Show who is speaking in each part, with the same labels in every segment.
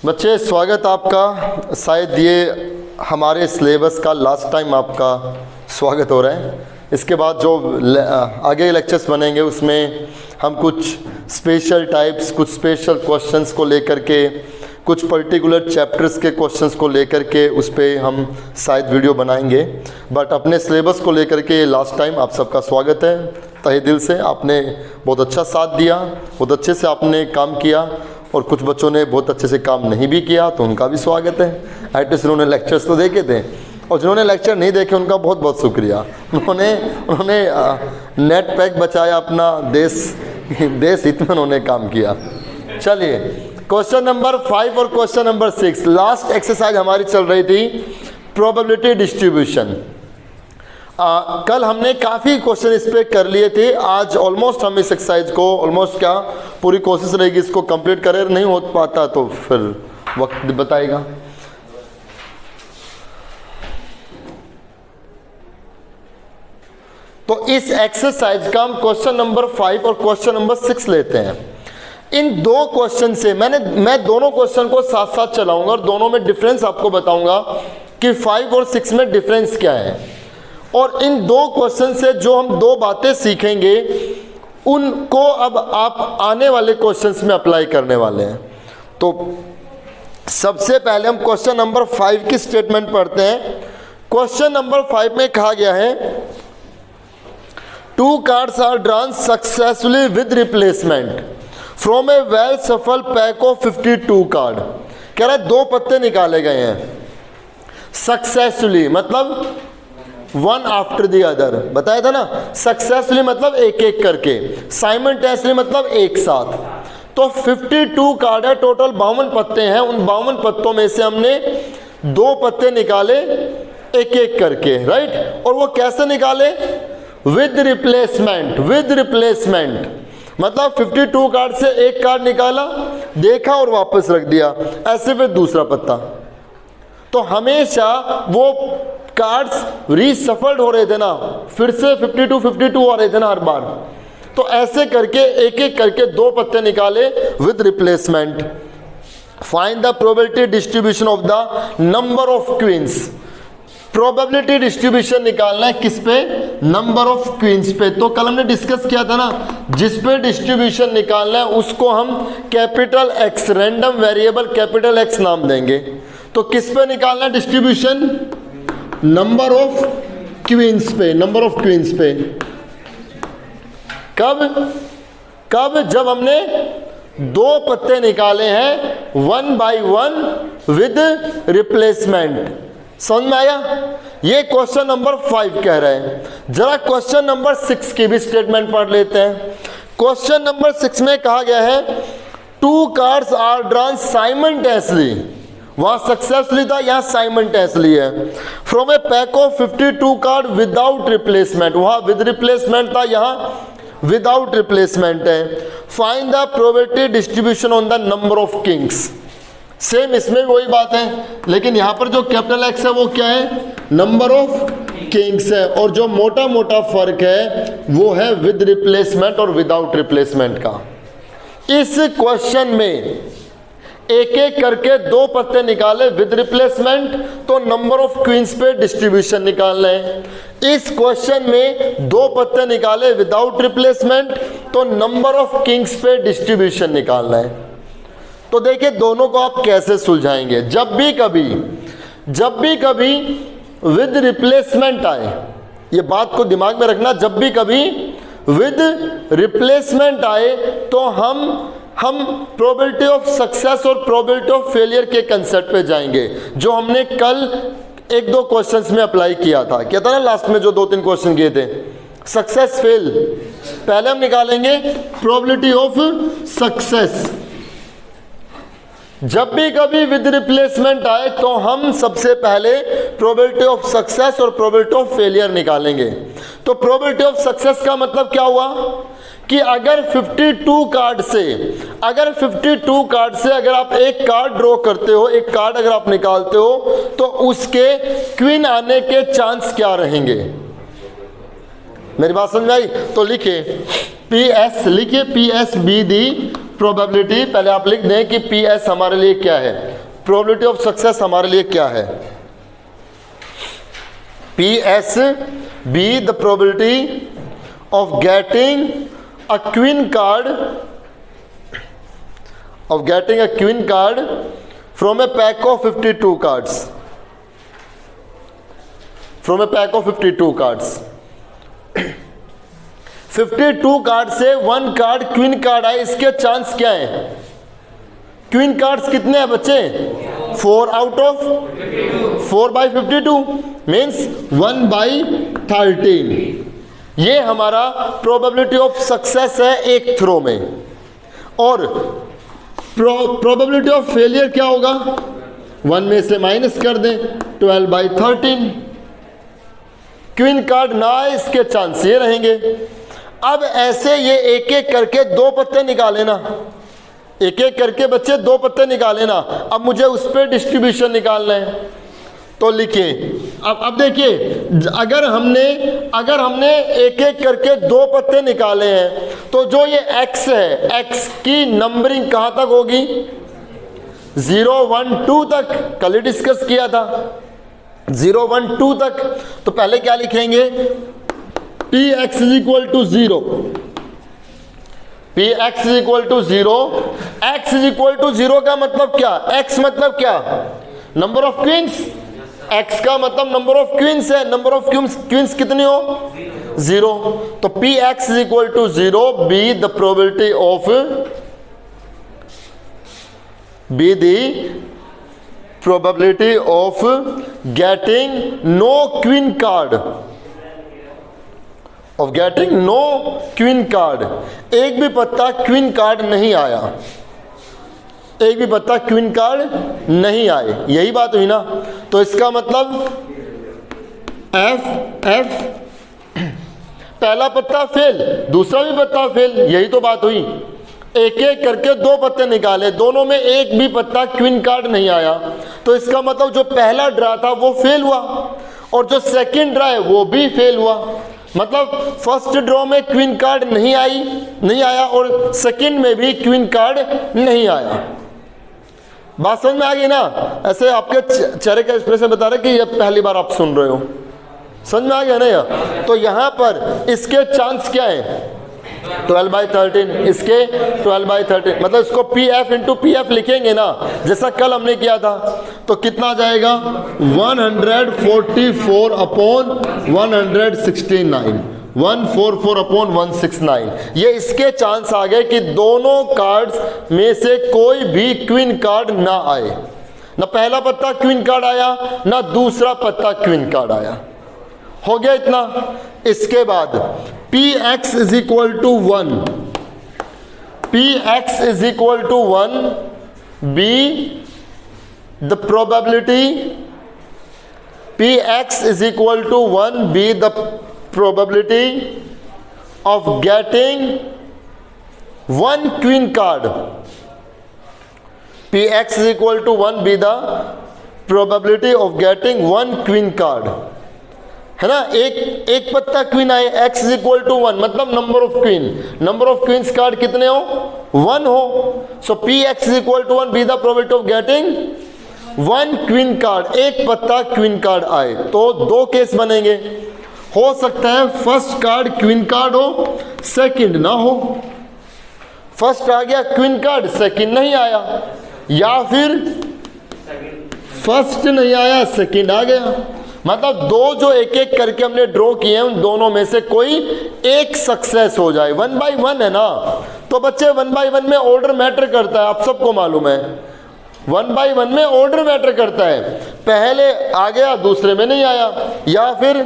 Speaker 1: बच्चे स्वागत आपका। शायद ये हमारे सिलेबस का लास्ट टाइम आपका स्वागत हो रहा है। इसके बाद जो आगे लेक्चर्स बनेंगे उसमें हम कुछ स्पेशल टाइप्स, कुछ स्पेशल क्वेश्चंस को लेकर के, कुछ पर्टिकुलर चैप्टर्स के क्वेश्चंस को लेकर के उस पर हम शायद वीडियो बनाएंगे। बट अपने सिलेबस को लेकर के लास्ट टाइम आप सबका स्वागत है। तहे दिल से आपने बहुत अच्छा साथ दिया, बहुत अच्छे से आपने काम किया और कुछ बच्चों ने बहुत अच्छे से काम नहीं भी किया तो उनका भी स्वागत है। एटलीस्ट उन्होंने लेक्चर्स तो देखे थे, और जिन्होंने लेक्चर नहीं देखे उनका बहुत बहुत शुक्रिया। उन्होंने नेट पैक बचाया, अपना देश हित में उन्होंने काम किया। चलिए क्वेश्चन नंबर 5 और क्वेश्चन नंबर 6, लास्ट एक्सरसाइज हमारी चल रही थी प्रोबेबिलिटी डिस्ट्रीब्यूशन। कल हमने काफ़ी क्वेश्चन इस पे कर लिए थे। आज ऑलमोस्ट हम इस एक्सरसाइज को ऑलमोस्ट क्या पूरी कोशिश रहेगी इसको कंप्लीट करें। नहीं हो पाता तो फिर वक्त बताएगा। तो इस एक्सरसाइज का हम क्वेश्चन नंबर 5 और क्वेश्चन नंबर 6 लेते हैं। इन दो क्वेश्चन से मैं दोनों क्वेश्चन को साथ साथ चलाऊंगा और दोनों में डिफरेंस आपको बताऊंगा कि 5 और 6 में डिफरेंस क्या है। और इन दो क्वेश्चन से जो हम दो बातें सीखेंगे उनको अब आप आने वाले क्वेश्चंस में अप्लाई करने वाले हैं। तो सबसे पहले हम क्वेश्चन नंबर 5 की स्टेटमेंट पढ़ते हैं। क्वेश्चन नंबर 5 में कहा गया है 2 cards are drawn successfully with replacement from a well shuffled pack of 52 card. कह रहा है 2 पत्ते निकाले गए हैं सक्सेसफुली, मतलब वन आफ्टर द अदर। बताया था ना, सक्सेसफुली मतलब एक एक करके, साइमल्टेनियसली मतलब एक साथ। तो 52 कार्ड है, टोटल 52 पत्ते हैं। उन 52 पत्तों में से हमने 2 पत्ते निकाले एक एक करके, राइट। और वो कैसे निकाले? With replacement. विद रिप्लेसमेंट मतलब 52 कार्ड से एक कार्ड निकाला, देखा और वापस रख दिया, ऐसे फिर दूसरा पत्ता। तो हमेशा वो कार्ड्स रीशफल्ड हो रहे थे ना, फिर से 52 हो रहे थे ना हर बार। तो ऐसे करके एक एक करके 2 पत्ते निकाले with replacement. Find the probability distribution of the number of queens. Probability distribution निकालना है किस पे? नंबर ऑफ क्वींस पे। तो कल हमने डिस्कस किया था ना, जिस पे डिस्ट्रीब्यूशन निकालना है उसको हम capital x, random variable capital x नाम देंगे। तो किस पे निकालना है डिस्ट्रीब्यूशन? नंबर ऑफ क्वींस पे। नंबर ऑफ क्वींस पे कब? जब हमने 2 पत्ते निकाले हैं 1 by 1 विद रिप्लेसमेंट। समझ में आया? ये क्वेश्चन नंबर 5 कह रहे हैं। जरा क्वेश्चन नंबर 6 की भी स्टेटमेंट पढ़ लेते हैं। क्वेश्चन नंबर 6 में कहा गया है 2 कार्ड्स आर ड्रॉन साइमल्टेनियसली। वहां सक्सेसफुली था, यहां साइमल्टेनियसली है। From A pack of 52 card without replacement. वहां विद रिप्लेसमेंट था, यहां विदाउट रिप्लेसमेंट है। Find the probability distribution on the number of Kings. Same इसमें भी वही बात है, लेकिन यहां पर जो कैपिटल एक्स है वो क्या है? नंबर ऑफ किंग्स है। और जो मोटा मोटा फर्क है वो है विद रिप्लेसमेंट और विदाउट रिप्लेसमेंट का। इस क्वेश्चन में एक एक करके 2 पत्ते निकाले विद रिप्लेसमेंट, तो नंबर ऑफ क्वींस पे डिस्ट्रीब्यूशन निकालना है। इस क्वेश्चन में 2 पत्ते निकाले विदाउट रिप्लेसमेंट, तो नंबर ऑफ किंग्स पे डिस्ट्रीब्यूशन निकालना है। तो देखिए दोनों को आप कैसे सुलझाएंगे। जब भी कभी विद रिप्लेसमेंट आए, ये बात को दिमाग में रखना, जब भी कभी विद रिप्लेसमेंट आए तो हम प्रोबेबिलिटी ऑफ सक्सेस और प्रोबेबिलिटी ऑफ फेलियर के कंसेप्ट पे जाएंगे, जो हमने कल 1-2 क्वेश्चंस में अप्लाई किया था। क्या था ना लास्ट में जो 2-3 क्वेश्चन किए थे, सक्सेस फेल। पहले हम निकालेंगे प्रोबेबिलिटी ऑफ सक्सेस। जब भी कभी विद रिप्लेसमेंट आए तो हम सबसे पहले प्रोबेबिलिटी ऑफ सक्सेस और प्रोबेबिलिटी ऑफ फेलियर निकालेंगे। तो प्रोबेबिलिटी ऑफ सक्सेस का मतलब क्या हुआ कि अगर 52 कार्ड से अगर आप एक कार्ड ड्रॉ करते हो, एक कार्ड अगर आप निकालते हो, तो उसके क्वीन आने के चांस क्या रहेंगे? मेरी बात समझ आई? तो लिखिए PS, लिखिए PS बी दी प्रोबेबिलिटी, पहले आप लिख दें कि पी एस हमारे लिए क्या है, प्रोबेबिलिटी ऑफ सक्सेस हमारे लिए क्या है। P S B the probability of getting a queen card, of getting a queen card from a pack of 52 cards, from a pack of 52 cards। 52 card से 1 card queen card आए, इसके chance क्या है? Queen cards कितने हैं बच्चे? 4 out of 4 by 52 means 1 by 13। ये हमारा प्रोबेबिलिटी ऑफ सक्सेस है एक थ्रो में। और प्रोबेबिलिटी ऑफ फेलियर क्या होगा? 1 में से माइनस कर दें, 12 बाई 13। क्वीन कार्ड ना आए, इसके चांस ये रहेंगे। अब ऐसे ये एक एक करके 2 पत्ते निकाले ना, एक एक करके बच्चे 2 पत्ते निकाले ना। अब मुझे उस पर डिस्ट्रीब्यूशन निकालना है, तो लिखिए। अब देखिए, अगर हमने एक एक करके 2 पत्ते निकाले हैं, तो जो ये x है, x की नंबरिंग कहाँ तक होगी? 0 1 2 तक, कल ही डिस्कस किया था 0 1 2 तक। तो पहले क्या लिखेंगे? P X is equal to 0, P X is equal to 0। X is equal to 0 का मतलब क्या? x मतलब क्या? Number of queen's. x का मतलब नंबर ऑफ क्वींस है, नंबर ऑफ क्वींस कितनी हो? 0। तो P X is equal to 0 be the probability of, be the probability of getting no queen card, of getting no queen card. एक भी पत्ता queen card नहीं आया, एक भी पत्ता क्वीन कार्ड नहीं आए, यही बात हुई ना। तो इसका मतलब एफ पहला पत्ता फेल, दूसरा भी पत्ता फेल, यही तो बात हुई। एक एक करके 2 पत्ते निकाले, दोनों में एक भी पत्ता क्वीन कार्ड नहीं आया, तो इसका मतलब जो पहला ड्रा था वो फेल हुआ, और जो सेकंड ड्रा है वो भी फेल हुआ। मतलब फर्स्ट ड्रॉ में क्वीन कार्ड नहीं आया, और सेकंड में भी क्वीन कार्ड नहीं आया। बात समझ में आ गई ना? ऐसे आपके चेहरे का एक्सप्रेशन बता रहे कि ये पहली बार आप सुन रहे हो, समझ में आ गया ना यार? तो यहाँ पर इसके चांस क्या है? 12 बाई 13, इसके 12 बाई 13, मतलब इसको P F into P F लिखेंगे ना, जैसा कल हमने किया था, तो कितना आ जाएगा? 144 अपॉन 169, 144 अपॉन 169। ये इसके चांस आ गए कि दोनों कार्ड्स में से कोई भी क्वीन कार्ड ना आए, ना पहला पत्ता क्वीन कार्ड आया, ना दूसरा पत्ता क्वीन कार्ड आया। हो गया इतना। इसके बाद P X is equal to 1, P X is equal to 1 be the probability, P X is equal to 1 be the probability of getting 1 queen card, px is equal to 1 be the probability of getting 1 queen card, है ना? एक पत्ता queen आए, x is equal to 1 मतलब number of queen, number of queens card कितने हो? 1 हो। So px is equal to 1 be the probability of getting 1 queen card, एक पत्ता क्वीन कार्ड आए। तो 2 केस बनेंगे, हो सकता है फर्स्ट कार्ड क्वीन कार्ड हो, सेकंड ना हो। फर्स्ट आ गया क्वीन कार्ड, सेकंड नहीं आया, या फिर फर्स्ट नहीं आया, सेकंड आ गया। मतलब 2 जो एक एक करके हमने ड्रॉ किए हैं, उन दोनों में से कोई एक सक्सेस हो जाए। 1 बाई 1 है ना, तो बच्चे 1 बाई 1 में ऑर्डर मैटर करता है, आप सबको मालूम है। 1 बाई 1 में ऑर्डर मैटर करता है, पहले आ गया दूसरे में नहीं आया, या फिर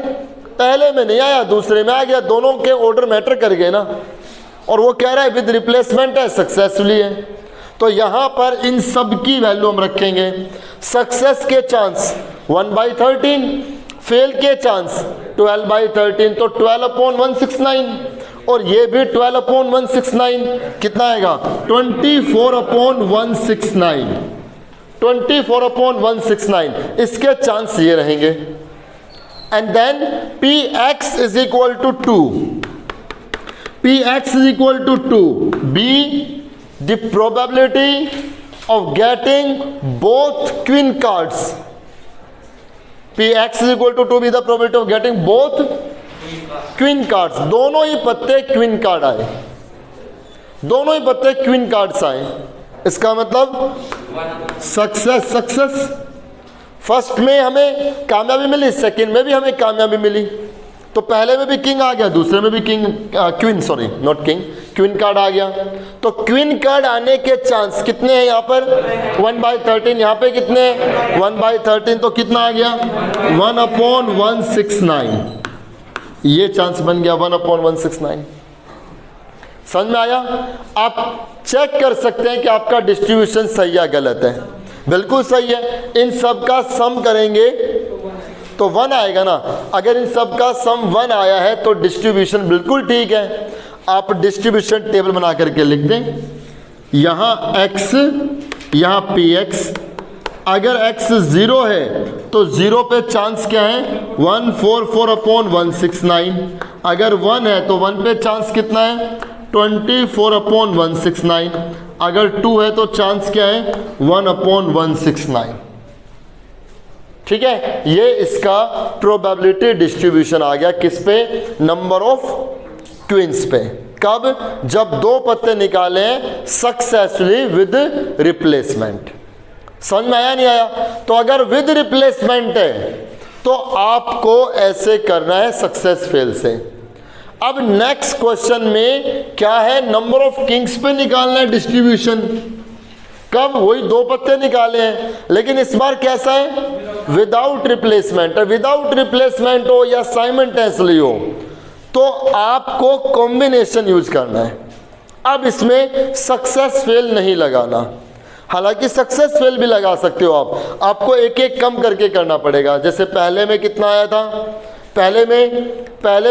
Speaker 1: पहले में नहीं आया दूसरे में आ गया, दोनों के ऑर्डर मैटर कर गए ना। और वो कह रहा है विद रिप्लेसमेंट है, सक्सेसफुली है। तो यहाँ पर इन सब की वैल्यू हम रखेंगे। सक्सेस के चांस 1 बाई 13, फेल के चांस 12 बाई 13, तो 12 अपॉन 169, और ये भी 12 अपॉन 169, कितना आएगा? 24 अपॉन 169, 24 अपॉन 169, इसके चांस ये रहेंगे। And then px is equal to 2, px is equal to 2 be the probability of getting both queen cards, Px is equal to be the probability of getting both queen cards, दोनों ही पत्ते queen card आए, दोनों ही पत्ते queen cards आए, इसका मतलब सक्सेस। फर्स्ट में हमें कामयाबी मिली, सेकंड में भी हमें कामयाबी मिली, तो पहले में भी किंग आ गया, दूसरे में भी queen, sorry not king, queen card आ गया। तो क्वीन कार्ड आने के चांस कितने हैं यहाँ पर 1/13, यहाँ पे कितने 1/13, तो कितना आ गया 1/169, ये चांस बन गया 1/169। समझ में आया? आप चेक कर सकते हैं कि आपका डिस्ट्रीब्यूशन सही या गलत है। बिल्कुल सही है, इन सब का सम करेंगे तो 1 आएगा ना, अगर इन सब का सम 1 आया है तो डिस्ट्रीब्यूशन बिल्कुल ठीक है। आप डिस्ट्रीब्यूशन टेबल बना करके लिख दें, यहाँ x, यहाँ px, अगर x 0 है तो 0 पे चांस क्या है 144/169, अगर 1 है तो 1 पे चांस कितना है 24/169, अगर 2 है तो चांस क्या है 1/169। ठीक है, ये इसका प्रोबेबिलिटी डिस्ट्रीब्यूशन आ गया किस पे, नंबर ऑफ क्वींस पे। कब? जब दो पत्ते निकाले हैं सक्सेसफुली विद रिप्लेसमेंट। समझ में आया नहीं आया? तो अगर विद रिप्लेसमेंट है तो आपको ऐसे करना है सक्सेस फेल से। अब नेक्स्ट क्वेश्चन में क्या है, नंबर ऑफ किंग्स पे निकालना है डिस्ट्रीब्यूशन। कब? वही दो पत्ते निकाले हैं, लेकिन इस बार कैसा है, विदाउट रिप्लेसमेंट। विदाउट रिप्लेसमेंट हो या साइमल्टेनियसली हो तो आपको कॉम्बिनेशन यूज करना है। अब इसमें सक्सेस फेल नहीं लगाना, हालांकि सक्सेस फेल भी लगा सकते हो आप, आपको एक एक कम करके करना पड़ेगा। जैसे पहले में कितना आया था, पहले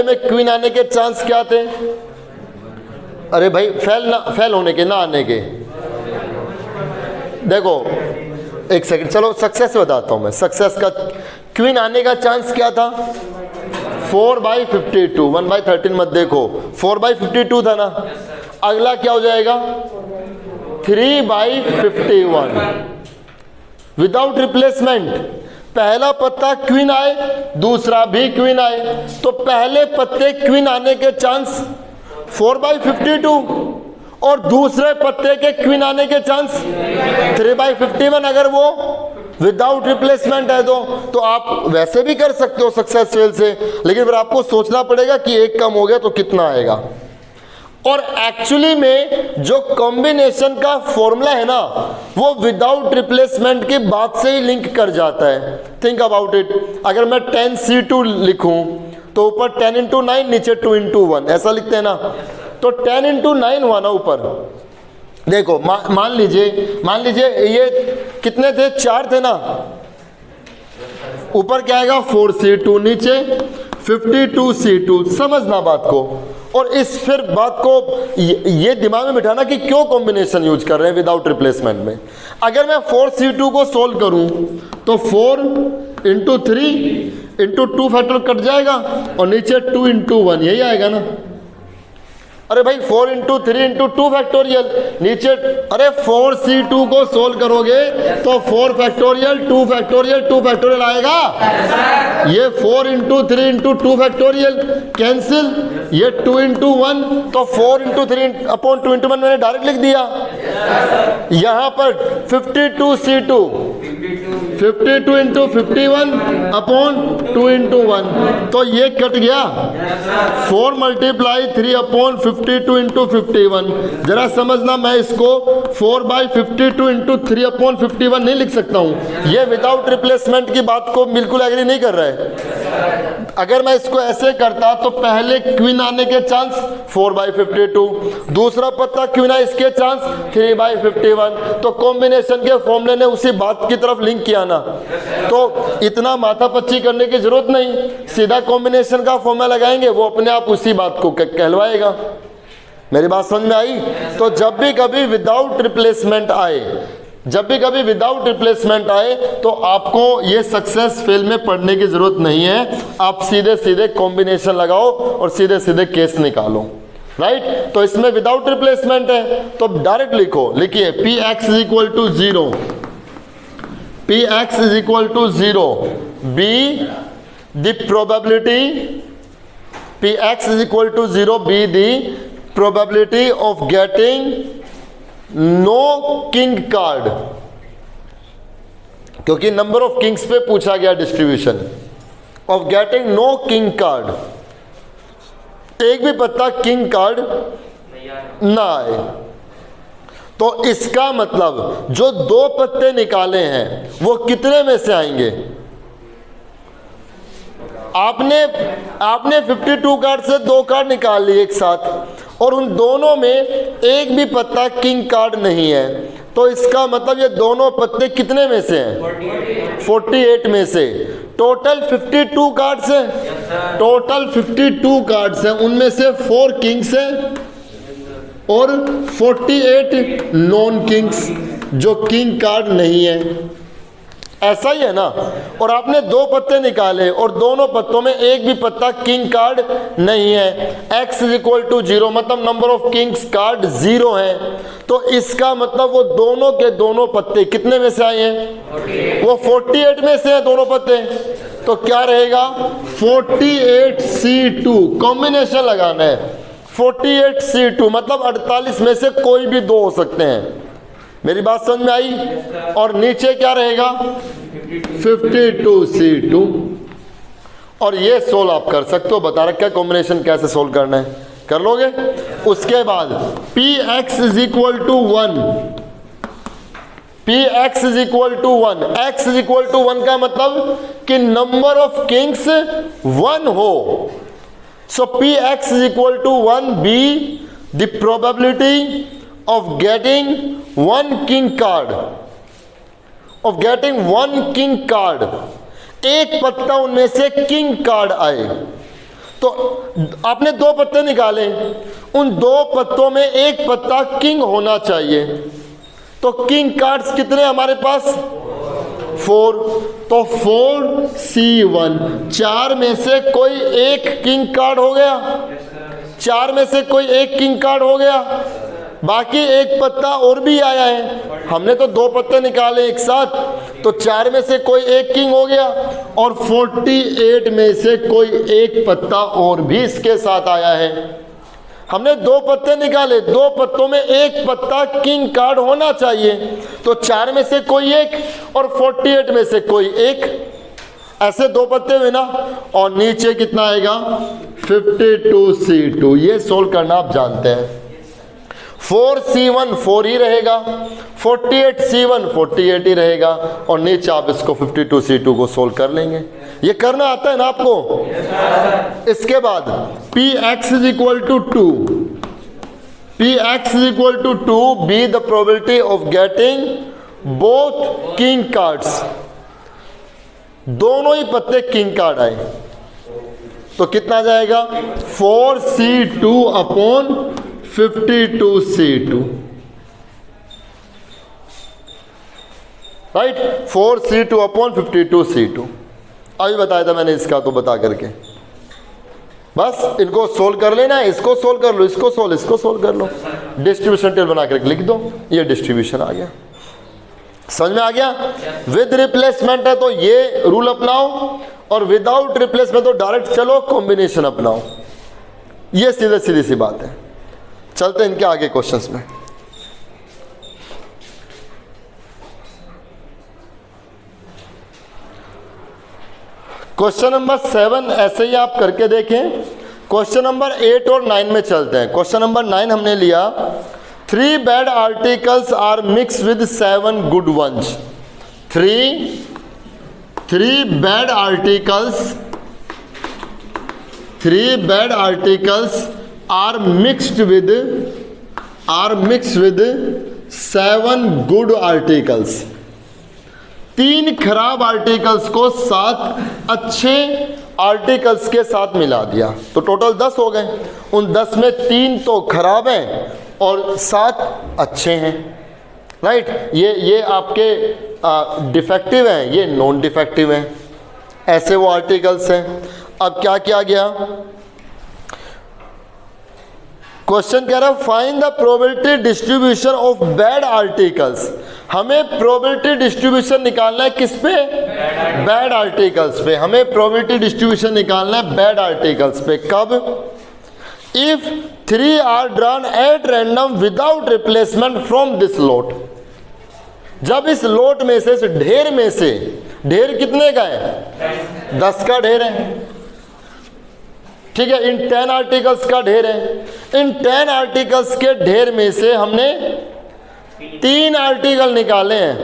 Speaker 1: में क्वीन आने के चांस क्या थे, अरे भाई फेल होने के, ना आने के, देखो एक सेकंड, चलो सक्सेस बताता हूं मैं। सक्सेस का क्वीन आने का चांस क्या था 4/52, 1/13 मत देखो, 4/52 था ना। अगला क्या हो जाएगा 3/51 विदाउट रिप्लेसमेंट। पहला पत्ता क्वीन आए, दूसरा भी क्वीन आए, तो पहले पत्ते क्वीन आने के चांस 4/52 और दूसरे पत्ते के क्वीन आने के चांस 3/51, अगर वो विदाउट रिप्लेसमेंट है तो आप वैसे भी कर सकते हो सक्सेस फेल से, लेकिन फिर आपको सोचना पड़ेगा कि एक कम हो गया तो कितना आएगा। और एक्चुअली में जो कॉम्बिनेशन का फॉर्मूला है ना, वो विदाउट रिप्लेसमेंट की बात से ही लिंक कर जाता है। थिंक अबाउट इट, अगर मैं 10C2 लिखूं तो ऊपर 10 × 9, नीचे 2 × 1, ऐसा लिखते हैं ना, तो 10 × 9 हुआ ना ऊपर। देखो मान लीजिए ये कितने थे, 4 थे ना, ऊपर क्या आएगा 4C2, नीचे 52C2। समझना बात को, और इस फिर बात को ये दिमाग में बिठाना कि क्यों कॉम्बिनेशन यूज कर रहे हैं विदाउट रिप्लेसमेंट में। अगर मैं 4C2 को सोल्व करूं तो 4 × 3 × 2 फैक्टर कट जाएगा और नीचे 2 × 1, यही आएगा ना। अरे भाई 4 × 3 × 2 फैक्टोरियल, नीचे अरे 4C2 को सोल्व करोगे तो 4 फैक्टोरियल 2 फैक्टोरियल 2 फैक्टोरियल आएगा। ये 4 × 3 × 2 फैक्टोरियल कैंसिल, ये 2 × 1, तो 4 × 3/2 × 1 मैंने डायरेक्ट लिख दिया। यहाँ पर 52C2 52 × 51/2 × 1, तो ये कट गया। 4 × 3/52 × 51। जरा समझना, मैं इसको 4/52 × 3/51 नहीं लिख सकता हूँ। ये विदाउट रिप्लेसमेंट की बात को बिल्कुल एग्री नहीं कर रहा है। अगर मैं इसको ऐसे करता तो पहले क्वीन आने के चांस 4/52, दूसरा पत्ता क्वीन आए इसके चांस 3/51, तो कॉम्बिनेशन के फॉर्मूले ने उसी बात की तरफ लिंक किया ना। तो इतना माथापच्ची करने की जरूरत नहीं, सीधा कॉम्बिनेशन का फॉर्मूला लगाएंगे, वो अपने आप उसी बात को कहलवाएगा। मेरी बात समझ में आई? तो जब भी कभी विदाउट रिप्लेसमेंट आए तो आपको ये सक्सेस फेल में पढ़ने की जरूरत नहीं है। आप सीधे सीधे कॉम्बिनेशन लगाओ और सीधे सीधे केस निकालो। राइट। तो इसमें विदाउट रिप्लेसमेंट है, तो डायरेक्ट लिखो, लिखिए P X is equal to 0, P X is equal to 0 be the probability, P X is equal to 0 be the probability of getting no king card, क्योंकि number of kings पे पूछा गया distribution, of getting no king card, एक भी पत्ता king card ना आए। तो इसका मतलब जो दो पत्ते निकाले हैं वो कितने में से आएंगे? आपने 52 कार्ड से 2 कार्ड निकाल लिए एक साथ, और उन दोनों में एक भी पत्ता किंग कार्ड नहीं है, तो इसका मतलब ये दोनों पत्ते कितने में से हैं? 48 में से। टोटल 52 कार्ड्स हैं, टोटल 52 कार्ड्स हैं, उनमें से 4 किंग्स हैं और 48 नॉन किंग्स जो किंग कार्ड नहीं है। ऐसा ही है ना। और आपने 2 पत्ते निकाले और दोनों पत्तों में एक भी पत्ता किंग कार्ड नहीं है। x इज इक्वल टू 0 मतलब नंबर ऑफ किंग्स कार्ड 0 है, तो इसका मतलब वो दोनों के दोनों पत्ते कितने में से आए हैं? वो 48 में से हैं दोनों पत्ते। तो क्या रहेगा? 48C2 कॉम्बिनेशन लगाना है। 48C2 मतलब 48 में से कोई भी 2 हो सकते हैं। मेरी बात समझ में आई? और नीचे क्या रहेगा? 52C2। और ये सोल्व आप कर सकते हो, बता रखा है कॉम्बिनेशन कैसे सोल्व करना है, कर लोगे। उसके बाद Px is equal to 1, Px is equal to 1, x is equal to 1 का मतलब कि नंबर ऑफ किंग्स 1 हो। So Px is equal to 1 be the probability of getting one king card, of getting one king card, एक पत्ता उनमें से king card आए। तो आपने 2 पत्ते निकाले, उन 2 पत्तों में एक पत्ता किंग होना चाहिए। तो किंग कार्ड्स कितने हमारे पास? 4। तो 4C1, 4 में से कोई एक किंग कार्ड हो गया, 4 में से कोई एक किंग कार्ड हो गया, बाकी एक पत्ता और भी आया है। हमने तो 2 पत्ते निकाले एक साथ, तो 4 में से कोई एक किंग हो गया और 48 में से कोई एक पत्ता और भी इसके साथ आया है। हमने 2 पत्ते निकाले, 2 पत्तों में एक पत्ता किंग कार्ड होना चाहिए, तो 4 में से कोई एक और 48 में से कोई एक, ऐसे 2 पत्ते हुए ना। और नीचे कितना आएगा? 52C2। ये सोल्व करना आप जानते हैं। 4C1 4 ही रहेगा, 48C1 48 ही रहेगा, और नीचे आप इसको 52C2 को सोल्व कर लेंगे। ये करना आता है ना आपको? इसके बाद Px is equal to 2, Px is equal to 2 be the probability of getting both king cards, दोनों ही पत्ते किंग कार्ड आए। तो कितना जाएगा? 4C2 upon 52C2, right. 4C2 upon 52C2 अभी बताया था मैंने इसका, तो बता करके बस इनको सोल्व कर लेना है। इसको सोल्व कर लो, इसको सोल्व कर लो, डिस्ट्रीब्यूशन टेबल बना कर लिख दो, ये डिस्ट्रीब्यूशन आ गया। समझ में आ गया? विद रिप्लेसमेंट है तो ये रूल अपनाओ, और विदाउट रिप्लेसमेंट तो डायरेक्ट चलो कॉम्बिनेशन अपनाओ। ये सीधी सी बात है। चलते हैं इनके आगे क्वेश्चंस में। क्वेश्चन नंबर 7 ऐसे ही आप करके देखें। क्वेश्चन नंबर 8 और 9 में चलते हैं। क्वेश्चन नंबर 9 हमने लिया, 3 bad articles are mixed with 7 good ones. 3 bad articles are mixed with 7 good articles। 3 खराब आर्टिकल्स को 7 अच्छे आर्टिकल्स के साथ मिला दिया, तो टोटल 10 हो गए। उन 10 में 3 तो खराब हैं और 7 अच्छे हैं, राइट। ये आपके डिफेक्टिव हैं, ये नॉन डिफेक्टिव हैं, ऐसे वो आर्टिकल्स हैं। अब क्या किया गया? क्वेश्चन कह रहा है find the probability distribution of bad articles. हमें प्रोबेबिलिटी डिस्ट्रीब्यूशन निकालना है किस पे? बैड आर्टिकल्स पे। हमें प्रोबेबिलिटी डिस्ट्रीब्यूशन निकालना है बैड आर्टिकल्स पे। कब? If 3 are drawn at random without replacement from this lot. जब इस लॉट में से, इस ढेर में से, ढेर कितने का है? 10 का ढेर है, ठीक है। इन 10 आर्टिकल्स का ढेर है। इन 10 आर्टिकल्स के ढेर में से हमने 3 आर्टिकल निकाले हैं,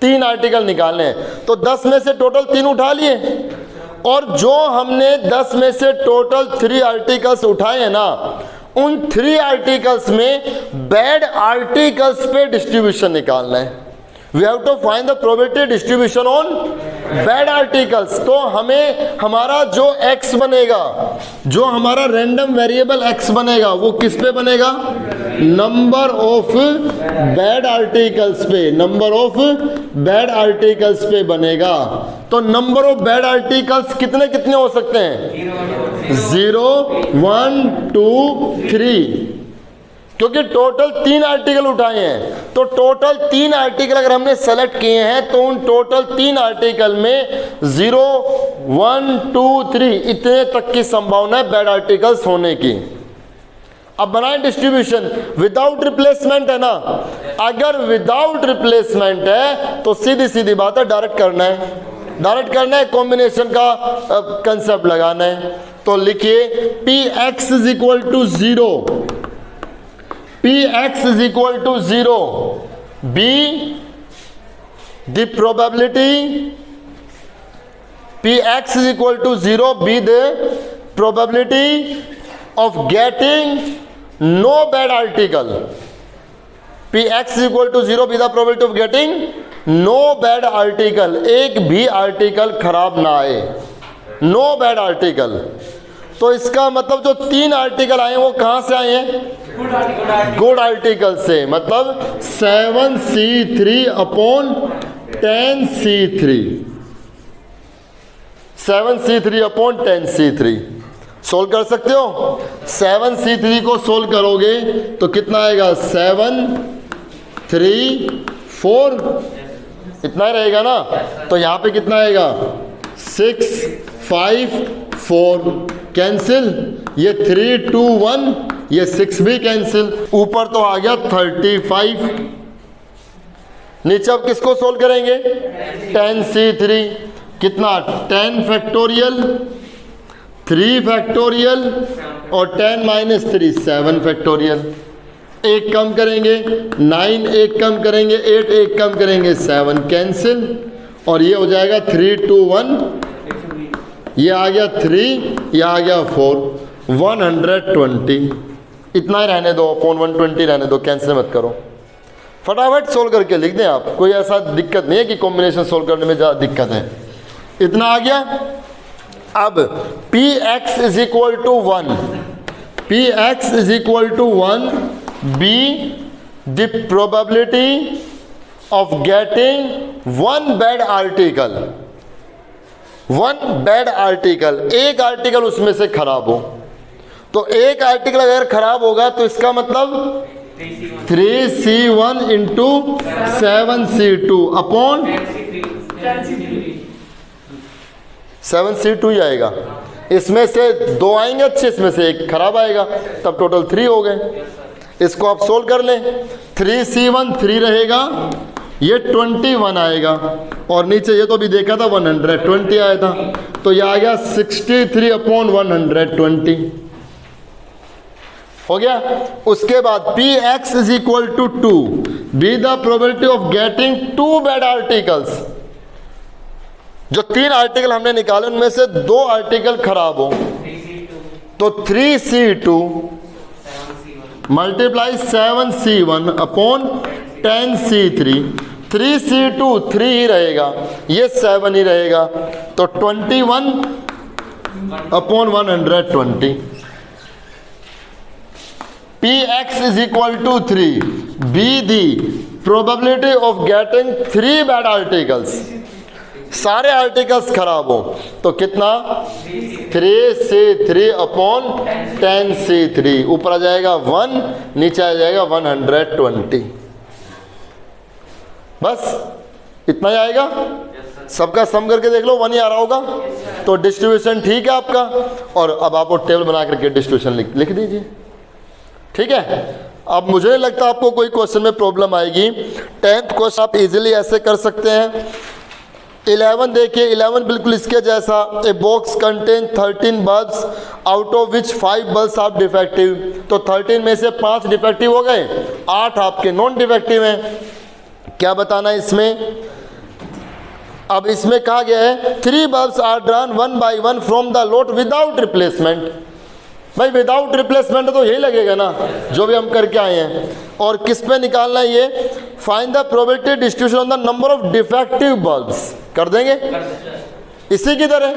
Speaker 1: 3 आर्टिकल निकाले हैं। तो 10 में से टोटल 3 उठा लिए, और जो हमने 10 में से टोटल 3 आर्टिकल्स उठाए हैं ना, उन 3 आर्टिकल्स में बैड आर्टिकल्स पे डिस्ट्रीब्यूशन निकालना है। We have to find the probability distribution on bad articles. तो हमें हमारा जो x बनेगा, जो हमारा रैंडम वेरिएबल x बनेगा, वो किस पे बनेगा? नंबर ऑफ बैड आर्टिकल्स पे, नंबर ऑफ बैड आर्टिकल्स पे बनेगा। तो नंबर ऑफ बैड आर्टिकल्स कितने कितने हो सकते हैं? 0, 1, 2, 3, क्योंकि टोटल 3 आर्टिकल उठाए हैं। तो टोटल 3 आर्टिकल अगर हमने सेलेक्ट किए हैं, तो उन टोटल 3 आर्टिकल में 0, 1, 2, 3 इतने तक की संभावना है बैड आर्टिकल्स होने की। अब बनाएं डिस्ट्रीब्यूशन। विदाउट रिप्लेसमेंट है ना, अगर विदाउट रिप्लेसमेंट है तो सीधी सीधी बात है, डायरेक्ट करना है, डायरेक्ट करना है, कॉम्बिनेशन का कंसेप्ट लगाना है। तो लिखिए Px is equal to 0, Px is equal to 0, be the probability, Px is equal to 0, be the probability of getting no bad article. Px is equal to 0, be the probability of getting no bad article, एक भी article खराब ना आए, no bad article। तो इसका मतलब जो 3 article आए वो कहां से आए हैं? गुड आर्टिकल से। मतलब 7c3 upon 10c3, 7c3 upon 10c3 solve कर सकते हो। 7c3 को सोल्व करोगे तो कितना आएगा? 7, 3, 4, इतना ही रहेगा ना। तो यहां पे कितना आएगा? 6, 5, 4 कैंसिल, ये 3, 2, 1, ये 6 भी कैंसिल। ऊपर तो आ गया 35, नीचे अब किसको सोल्व करेंगे? 10c3, कितना? 10 फैक्टोरियल, 3 फैक्टोरियल और 10 माइनस 3 7 फैक्टोरियल। 1 कम करेंगे 9, 1 कम करेंगे 8, 1 कम करेंगे 7 कैंसिल, और ये हो जाएगा 3, 2, 1, ये आ गया 3, ये आ गया 4, 120। इतना ही रहने दो, अपॉन 120 रहने दो, कैंसिल मत करो। फटाफट सोल्व करके लिख दें आप, कोई ऐसा दिक्कत नहीं है कि कॉम्बिनेशन सोल्व करने में ज़्यादा दिक्कत है। इतना आ गया। अब Px is equal to 1, Px is equal to 1, be the probability of getting 1 bad article, 1 bad article, एक आर्टिकल उसमें से खराब हो। तो एक आर्टिकल अगर खराब होगा तो इसका मतलब 3c1 into 7c2 upon 7c2 ही आएगा। इसमें से 2 आएंगे अच्छे, इसमें से 1 खराब आएगा, तब टोटल 3 हो गए। इसको आप सोल्व कर लें। 3c1 3 रहेगा, ये 21 आएगा, और नीचे ये तो भी देखा था 120 आया था, तो ये आ गया 63 अपॉन 120 हो गया। उसके बाद Px is equal to 2, be the probability of getting 2 bad articles. जो 3 आर्टिकल हमने निकाले उनमें से 2 आर्टिकल खराब हो, तो 3c2 multiply 7c1 upon 10c3, 3c2 3 ही रहेगा, ये 7 ही रहेगा, तो 21 upon 120। Px is equal to 3, be the probability of getting 3 bad articles। सारे आर्टिकल्स खराब हो तो कितना? 3/10C3 ऊपर आ जाएगा 1, नीचे आ जाएगा 120। बस इतना ही आएगा। सबका सम करके देख लो, 1 ही आ रहा होगा। तो डिस्ट्रीब्यूशन ठीक है आपका। और अब आप वो टेबल बना करके डिस्ट्रीब्यूशन लिख दीजिए। ठीक है, अब मुझे नहीं लगता आपको कोई क्वेश्चन में प्रॉब्लम आएगी। 10th क्वेश्चन आप इजीली ऐसे कर सकते हैं। 11 देखिए, 11 बिल्कुल इसके जैसा। A box contain 13 bulbs out of which 5 bulbs are defective. तो 13 में से 5 डिफेक्टिव हो गए, 8 आपके नॉन डिफेक्टिव हैं। क्या बताना है इसमें? अब इसमें कहा गया है 3 bulbs are drawn 1 by 1 from the lot without replacement. भाई विदाउट रिप्लेसमेंट तो यही लगेगा ना जो भी हम करके आए हैं। और किस पे निकालना है ये? Find the probability distribution on the number of defective bulbs. कर देंगे इसी की तरह।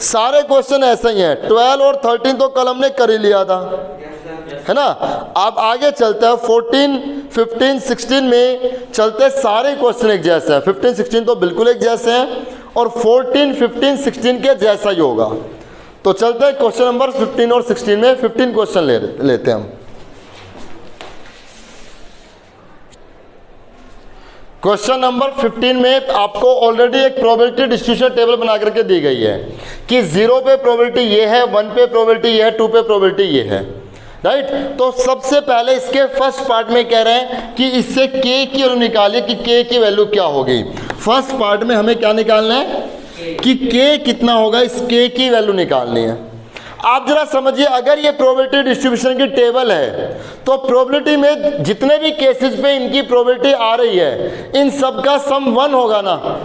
Speaker 1: सारे क्वेश्चन ऐसे ही हैं। 12 और 13 तो कल हमने कर ही लिया था, है ना। आप आगे चलते हैं 14, 15, 16 में चलते। सारे क्वेश्चन एक जैसे हैं। 15, 16 तो बिल्कुल एक जैसे हैं और 14, 15, 16 के जैसा ही होगा। तो चलते हैं क्वेश्चन नंबर 15 और 16 में। 15 क्वेश्चन लेते हैं हम। क्वेश्चन नंबर 15 में आपको ऑलरेडी एक प्रोबेबिलिटी डिस्ट्रीब्यूशन टेबल बना करके दी गई है कि 0 पे प्रोबेबिलिटी ये है, 1 पे प्रोबेबिलिटी ये है, 2 पे प्रोबेबिलिटी ये है, राइट। तो सबसे पहले इसके फर्स्ट पार्ट में कह रहे हैं कि इससे k की वैल्यू निकालिए कि k की वैल्यू क्या होगी। फर्स्ट पार्ट में हमें क्या निकालना है कि k कितना होगा, इस k की वैल्यू निकालनी है। आप जरा समझिए, अगर ये प्रोबेबिलिटी डिस्ट्रीब्यूशन की टेबल है तो प्रोबेबिलिटी में जितने भी केसेस पे इनकी प्रोबेबिलिटी आ रही है इन सब का सम 1 होगा ना।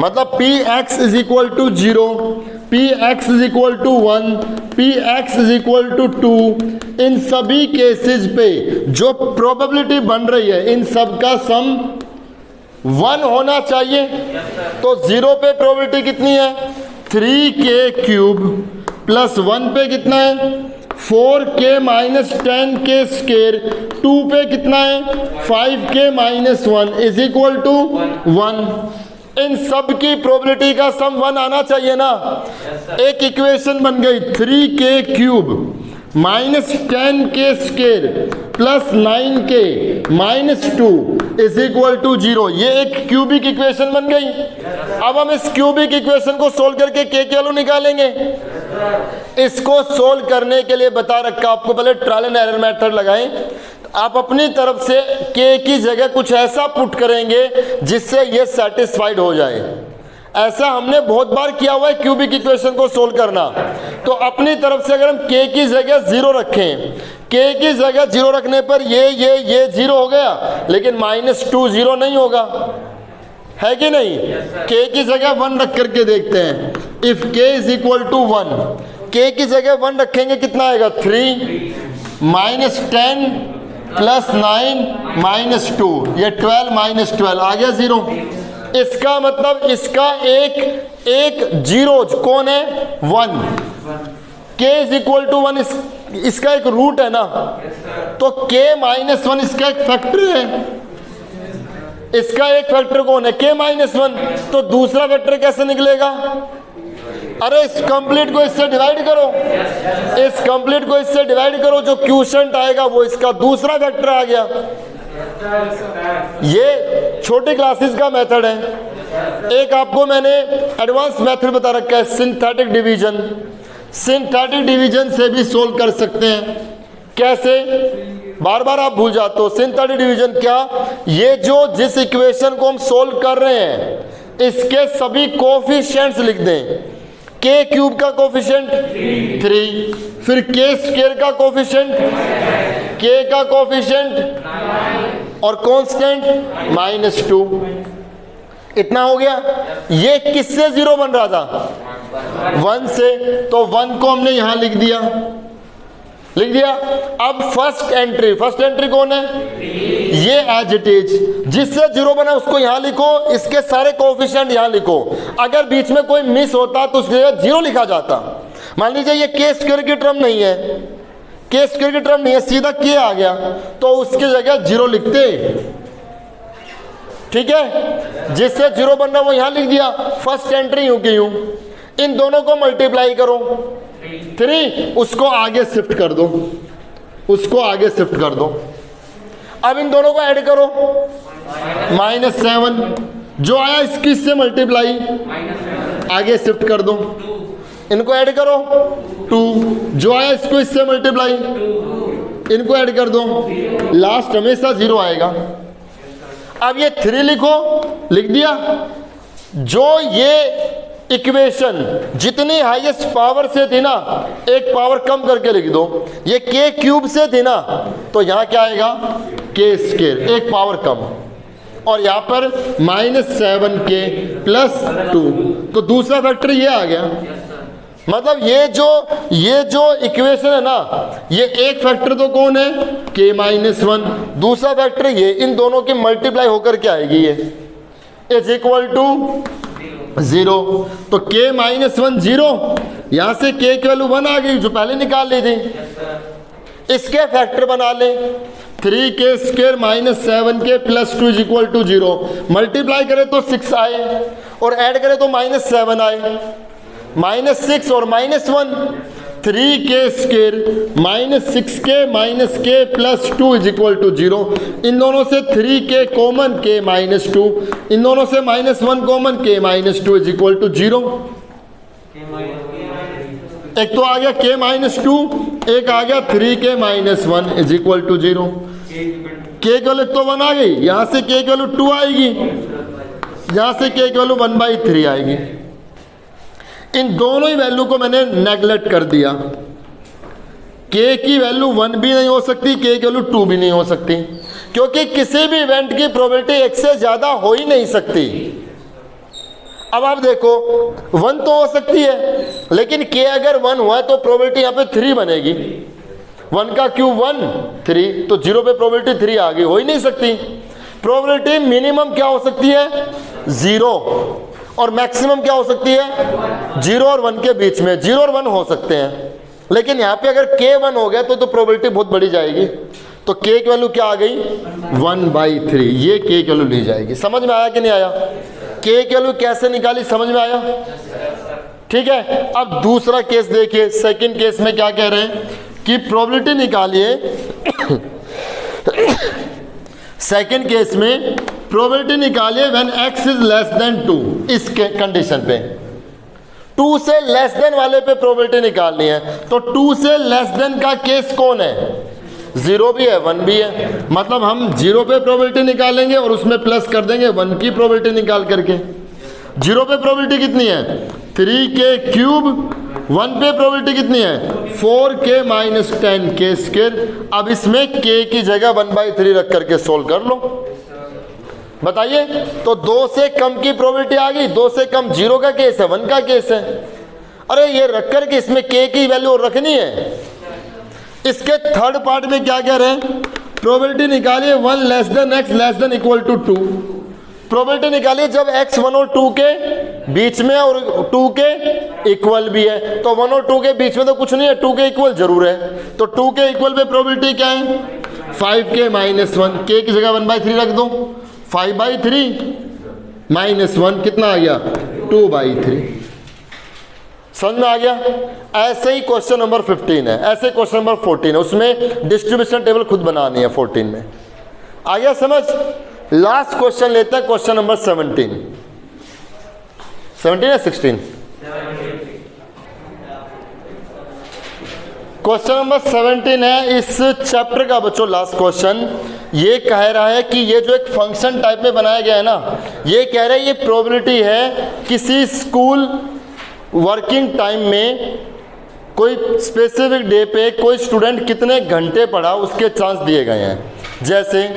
Speaker 1: मतलब Px is equal to 0, Px is equal to 1, Px is equal to 2। इन सभी केसेस पे जो प्रोबेबिलिटी बन रही है इन सब का सम 1 होना चाहिए। तो 0 पे प्रोबेबिलिटी कितनी है? 3k क्यूब प्लस 1 पे कितना है? 4k minus 10k square. 2 पे कितना है? 5k minus 1 is equal to 1। इन सब की प्रोबेबिलिटी का सम 1 आना चाहिए ना। एक इक्वेशन बन गई 3k cube minus 10k square plus 9k minus 2 is equal to 0। ये एक क्यूबिक इक्वेशन बन गई। अब हम इस क्यूबिक इक्वेशन को सोल्व करके k की वैल्यू निकालेंगे। इसको सोल्व करने के लिए बता रखा आपको, पहले ट्रायल एंड एरर मेथड लगाएं। आप अपनी तरफ से k की जगह कुछ ऐसा पुट करेंगे जिससे ये सेटिस्फाइड हो जाए। ऐसा हमने बहुत बार किया हुआ है क्यूबिक इक्वेशन को सोल्व करना। तो अपनी तरफ से अगर हम k की जगह 0 रखें, k की जगह 0 रखने पर ये 0 हो गया, लेकिन -2 0 नहीं होगा, है कि नहीं। k की जगह 1 रख करके देखते हैं। If k is equal to 1, k की जगह 1 रखेंगे कितना आएगा? 3 माइनस 10 प्लस 9 माइनस 2, ये 12 माइनस 12 आ गया 0। इसका मतलब इसका एक जीरो कौन है? 1। k इज इक्वल टू 1 इसका एक रूट है ना। तो k माइनस 1 इसका एक फैक्टर है। इसका एक फैक्टर कौन है? k minus 1। तो दूसरा फैक्टर कैसे निकलेगा? अरे इस कंप्लीट को इससे डिवाइड करो, इस कंप्लीट को इससे डिवाइड करो, जो क्वोशंट आएगा वो इसका दूसरा फैक्टर आ गया। ये छोटी क्लासेस का मेथड है। एक आपको मैंने एडवांस मेथड बता रखा है, सिंथेटिक डिवीजन। सिंथेटिक डिवीजन से भी सोल्व कर सकते हैं। कैसे? बार बार आप भूल जाते हो। सिंथेटिक डिवीजन क्या? ये जो जिस इक्वेशन को हम सोल्व कर रहे हैं इसके सभी कोफिशिएंट्स लिख दें। k क्यूब का कोफिशिएंट 3, फिर k स्क्वायर का कोफिशिएंट, k का कोफिशिएंट और कांस्टेंट -2। इतना हो गया। ये किससे 0 बन रहा था? 1 से। तो 1 को हमने यहां लिख दिया। अब फर्स्ट एंट्री कौन है? ये एज इट इज। जिससे 0 बना उसको यहां लिखो, इसके सारे कोएफिशिएंट यहां लिखो। अगर बीच में कोई मिस होता तो उसके जगह 0 लिखा जाता। मान लीजिए ये k स्क्वायर की टर्म नहीं है, k स्क्वायर की टर्म नहीं है, सीधा k आ गया, तो उसकी जगह 0 लिखते। ठीक है, जिससे 0 बन रहा वो यहां लिख दिया। फर्स्ट एंट्री यूं की यूं, इन दोनों को मल्टीप्लाई करो 3, उसको आगे शिफ्ट कर दो, उसको आगे शिफ्ट कर दो। अब इन दोनों को ऐड करो -7, जो आया इसकी से मल्टीप्लाई आगे शिफ्ट कर दो। इनको ऐड करो 2, जो आया इसको इससे मल्टीप्लाई इनको ऐड कर दो, लास्ट हमेशा 0 आएगा। अब ये 3 लिखो, लिख दिया। जो ये इक्वेशन जितनी हाईएस्ट पावर से थी ना, एक पावर कम करके लिख दो। ये k क्यूब से थी ना, तो यहाँ क्या आएगा k स्क्वायर, एक पावर कम। और यहाँ पर -7k + 2, तो दूसरा फैक्टर ये आ गया। मतलब ये जो इक्वेशन है ना, ये एक फैक्टर तो कौन है k-1, दूसरा फैक्टर ये, इन दोनों की मल्टीप्लाई होकर क्या आएगी, ये इज इक्वल टू 0। तो k-1 0, यहाँ से k की वैल्यू 1 आ गई जो पहले निकाल ली थी। इसके फैक्टर बना ले, 3k² - 7k + 2 = 0। मल्टीप्लाई करें तो 6 आए और ऐड करें तो -7 आए, -6 और -1, 3k² - 6k - k + 2 = 0। इन दोनों से 3k कॉमन, k - 2, इन दोनों से -1 कॉमन, k - 2 = 0। एक तो आ गया k - 2, एक आ गया 3k - 1 = 0। k की वैल्यू तो 1 आ गई, यहाँ से k की वैल्यू 2 आएगी, यहाँ से k की वैल्यू 1/3 आएगी। इन दोनों ही वैल्यू को मैंने नेगलेक्ट कर दिया। k की वैल्यू 1 भी नहीं हो सकती, k की वैल्यू 2 भी नहीं हो सकती, क्योंकि किसी भी इवेंट की प्रोबेबिलिटी 1 से ज़्यादा हो ही नहीं सकती। अब आप देखो 1 तो हो सकती है, लेकिन k अगर 1 हुआ तो प्रोबेबिलिटी यहाँ पे 3 बनेगी। 1 का क्यूब 1, 3, तो 0 पे प्रोबेबिलिटी 3 आ गई, हो ही नहीं सकती। प्रोबेबिलिटी मिनिमम क्या हो सकती है 0, और मैक्सिमम क्या हो सकती है 0 और 1 के बीच में, 0 और 1 हो सकते हैं। लेकिन यहाँ पे अगर k 1 हो गया तो प्रोबेबिलिटी बहुत बढ़ी जाएगी। तो k की वैल्यू क्या आ गई 1/3, ये k की वैल्यू ली जाएगी। समझ में आया कि नहीं आया? k की वैल्यू कैसे निकाली, समझ में आया? ठीक है। अब दूसरा केस देखिए, सेकंड केस में क्या कह रहे हैं कि प्रोबेबिलिटी निकालिए। सेकंड केस में प्रोबेबिलिटी निकालिए when x is less than 2। इस कंडीशन पे 2 से लेस देन वाले पे प्रोबेबिलिटी निकालनी है। तो 2 से लेस देन का केस कौन है, 0 भी है 1 भी है। मतलब हम 0 पे प्रोबेबिलिटी निकालेंगे और उसमें प्लस कर देंगे 1 की प्रोबेबिलिटी निकाल करके। 0 पे प्रोबेबिलिटी कितनी है 3k³, 1 पे प्रोबेबिलिटी कितनी है 4k - 10k²। अब इसमें k की जगह 1/3 रख करके सोल्व कर लो। बताइए, तो 2 से कम की प्रोबेबिलिटी आ गई। 2 से कम 0 का केस है, 1 का केस है। अरे ये रख करके इसमें k की वैल्यू रखनी है। इसके थर्ड पार्ट में क्या कह रहे हैं, प्रोबेबिलिटी निकालिए 1 less than x less than equal to 2। Probability निकालिए जब x 1 और 2 के बीच में और 2 के इक्वल भी है। तो 1 और 2 के बीच में तो कुछ नहीं है, 2 के इक्वल जरूर है। तो 2 के इक्वल पे प्रोबेबिलिटी क्या है 5k - 1, k की जगह 1/3 रख दो। 5/3 - 1 कितना आ गया 2/3। समझ में आ गया? ऐसे ही क्वेश्चन नंबर 15 है, ऐसे क्वेश्चन नंबर 14 है, उसमें डिस्ट्रीब्यूशन टेबल खुद बनानी है। 14 में आ गया समझ? लास्ट क्वेश्चन लेते हैं, क्वेश्चन नंबर 17 या 16। क्वेश्चन नंबर 17 है इस चैप्टर का बच्चों, लास्ट क्वेश्चन। ये कह रहा है कि ये जो एक फंक्शन टाइप में बनाया गया है ना, ये कह रहा है ये प्रोबेबिलिटी है किसी स्कूल वर्किंग टाइम में कोई स्पेसिफिक डे पे कोई स्टूडेंट कितने घंटे पढ़ा उसके चांस दिए गए हैं। जैसे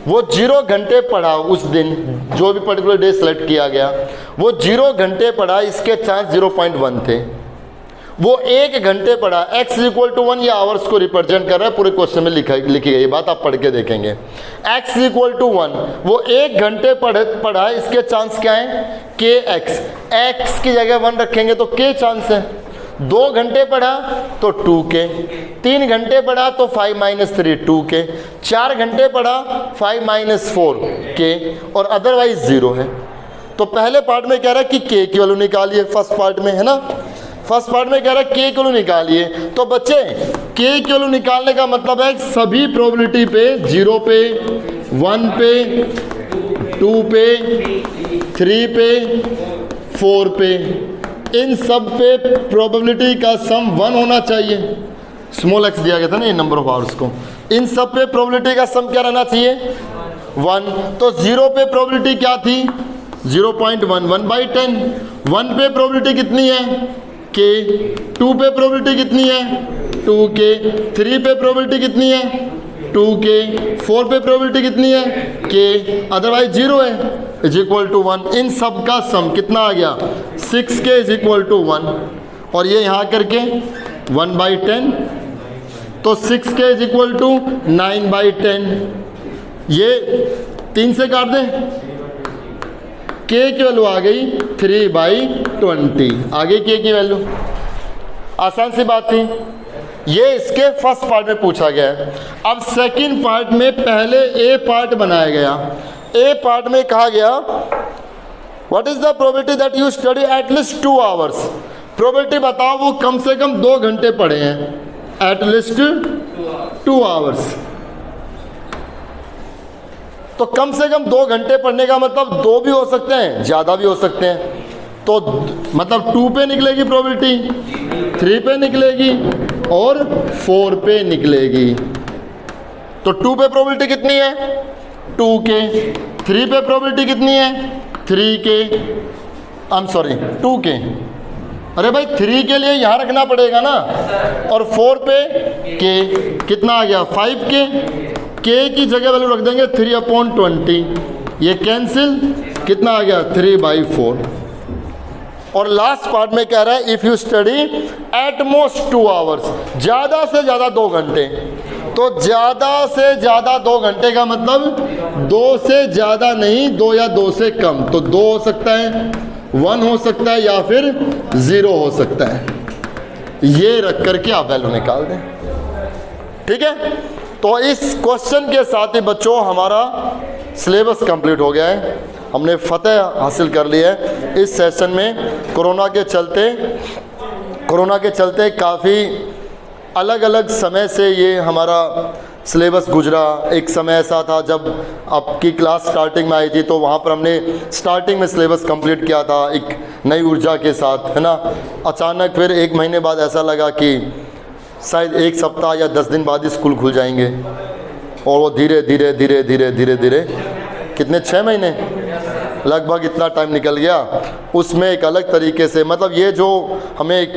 Speaker 1: वो 0 घंटे पढ़ा उस दिन, जो भी पर्टिकुलर डे सेलेक्ट किया गया, वो 0 घंटे पढ़ा, इसके चांस 0.1 थे। वो 1 घंटे पढ़ा, x = 1, ये आवर्स को रिप्रेजेंट कर रहा है, पूरे क्वेश्चन में लिखी गई बात आप पढ़ के देखेंगे। x = 1, वो 1 घंटे पढ़ा, इसके चांस क्या है kx, x की जगह 1 रखेंगे तो k चांस है। 2 घंटे पढ़ा तो 2k, 3 घंटे पढ़ा तो 5 - 3 2k, 4 घंटे पढ़ा 5 - 4k, और अदरवाइज 0 है। तो पहले पार्ट में कह रहा है कि के की वैल्यू निकालिए, फर्स्ट पार्ट में है ना, फर्स्ट पार्ट में कह रहा है के की वैल्यू निकालिए। तो बच्चे के की वैल्यू निकालने का मतलब है सभी प्रोबेबिलिटी पे, 0 पे, 1 पे, 2 पे, 3 पे, 4 पे, इन सब पे प्रोबेबिलिटी का सम 1 होना चाहिए। स्मॉल x दिया गया था ना ये नंबर ऑफ आवर्स को, इन सब पे प्रोबेबिलिटी का सम क्या रहना चाहिए 1। तो 0 पे प्रोबेबिलिटी क्या थी 0.1, 1/10। 1 पे प्रोबेबिलिटी कितनी है k, 2 पे प्रोबेबिलिटी कितनी है 2k, 3 पे प्रोबेबिलिटी कितनी है 2k, 4 पे प्रोबेबिलिटी कितनी है k, अदरवाइज 0 है, इज इक्वल टू 1। इन सब का सम कितना आ गया 6k इज इक्वल टू 1, और ये यहाँ करके 1/10, तो 6k इज इक्वल टू 9/10। ये 3 से काट दें, k की वैल्यू आ गई 3/20, आ गई k की वैल्यू। आसान सी बात थी, ये इसके फर्स्ट पार्ट में पूछा गया है। अब सेकंड पार्ट में पहले ए पार्ट बनाया गया। ए पार्ट में कहा गया what is the probability that you study at least 2 hours. Probability बताओ वो कम से कम 2 घंटे पढ़े हैं, एट लीस्ट 2 आवर्स। तो कम से कम 2 घंटे पढ़ने का मतलब 2 भी हो सकते हैं, ज़्यादा भी हो सकते हैं। तो मतलब 2 पे निकलेगी प्रोबेबिलिटी, 3 पे निकलेगी और 4 पे निकलेगी। तो 2 पे प्रोबेबिलिटी कितनी है 2k, 3 पे प्रोबेबिलिटी कितनी है 3k, I am sorry 2k। अरे भाई 3 के लिए यहाँ रखना पड़ेगा ना, और 4 पे k कितना आ गया 5k, k की जगह वैल्यू रख देंगे 3/20, ये कैंसिल, कितना आ गया 3/4। और लास्ट पार्ट में कह रहा है if you study at most 2 hours, ज़्यादा से ज़्यादा 2 घंटे। तो ज़्यादा से ज़्यादा 2 घंटे का मतलब 2 से ज़्यादा नहीं, 2 या 2 से कम। तो 2 हो सकता है, 1 हो सकता है, या फिर 0 हो सकता है। ये रख करके आप वैल्यू निकाल दें, ठीक है। तो इस क्वेश्चन के साथ ही बच्चों हमारा सिलेबस कंप्लीट हो गया है, हमने फतेह हासिल कर ली है इस सेशन में। कोरोना के चलते काफ़ी अलग अलग समय से ये हमारा सिलेबस गुजरा। एक समय ऐसा था जब आपकी क्लास स्टार्टिंग में आई थी, तो वहाँ पर हमने स्टार्टिंग में सिलेबस कंप्लीट किया था एक नई ऊर्जा के साथ, है ना। अचानक फिर 1 महीने बाद ऐसा लगा कि शायद 1 सप्ताह या 10 दिन बाद ही स्कूल खुल जाएंगे, और वो धीरे धीरे कितने 6 महीने लगभग इतना टाइम निकल गया। उसमें एक अलग तरीके से, मतलब ये जो हमें एक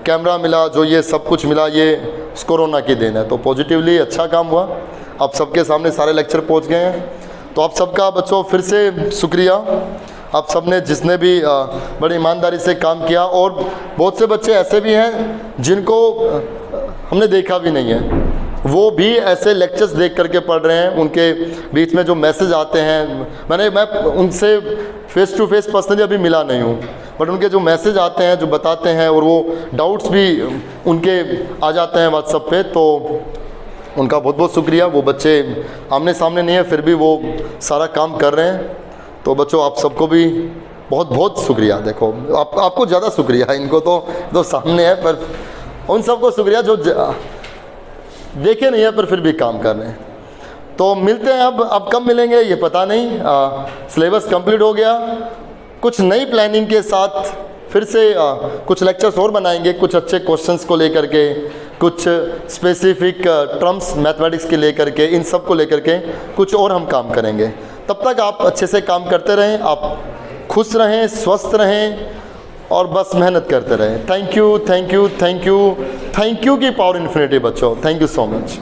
Speaker 1: कैमरा मिला, जो ये सब कुछ मिला, ये कोरोना की देन है। तो पॉजिटिवली अच्छा काम हुआ, आप सबके सामने सारे लेक्चर पहुंच गए हैं। तो आप सबका बच्चों फिर से शुक्रिया, आप सब ने जिसने भी बड़ी ईमानदारी से काम किया। और बहुत से बच्चे ऐसे भी हैं जिनको हमने देखा भी नहीं है, वो भी ऐसे लेक्चर्स देख करके पढ़ रहे हैं। उनके बीच में जो मैसेज आते हैं, मैं उनसे फेस टू फेस पर्सनली अभी मिला नहीं हूँ, बट उनके जो मैसेज आते हैं, जो बताते हैं, और वो डाउट्स भी उनके आ जाते हैं व्हाट्सएप पे, तो उनका बहुत बहुत शुक्रिया। वो बच्चे आमने सामने नहीं है, फिर भी वो सारा काम कर रहे हैं। तो बच्चों आप सबको भी बहुत बहुत शुक्रिया। देखो आपको ज़्यादा शुक्रिया, इनको तो सामने है, पर उन सबको शुक्रिया जो देखे नहीं है पर फिर भी काम कर रहे हैं। तो मिलते हैं, अब कब मिलेंगे ये पता नहीं। सिलेबस कंप्लीट हो गया, कुछ नई प्लानिंग के साथ फिर से कुछ लेक्चर्स और बनाएंगे, कुछ अच्छे क्वेश्चंस को लेकर के, कुछ स्पेसिफिक टर्म्स मैथमेटिक्स के लेकर के, इन सब को लेकर के कुछ और हम काम करेंगे। तब तक आप अच्छे से काम करते रहें, आप खुश रहें, स्वस्थ रहें, और बस मेहनत करते रहें। थैंक यू की पावर इन्फिनिटी बच्चों, थैंक यू सो मच।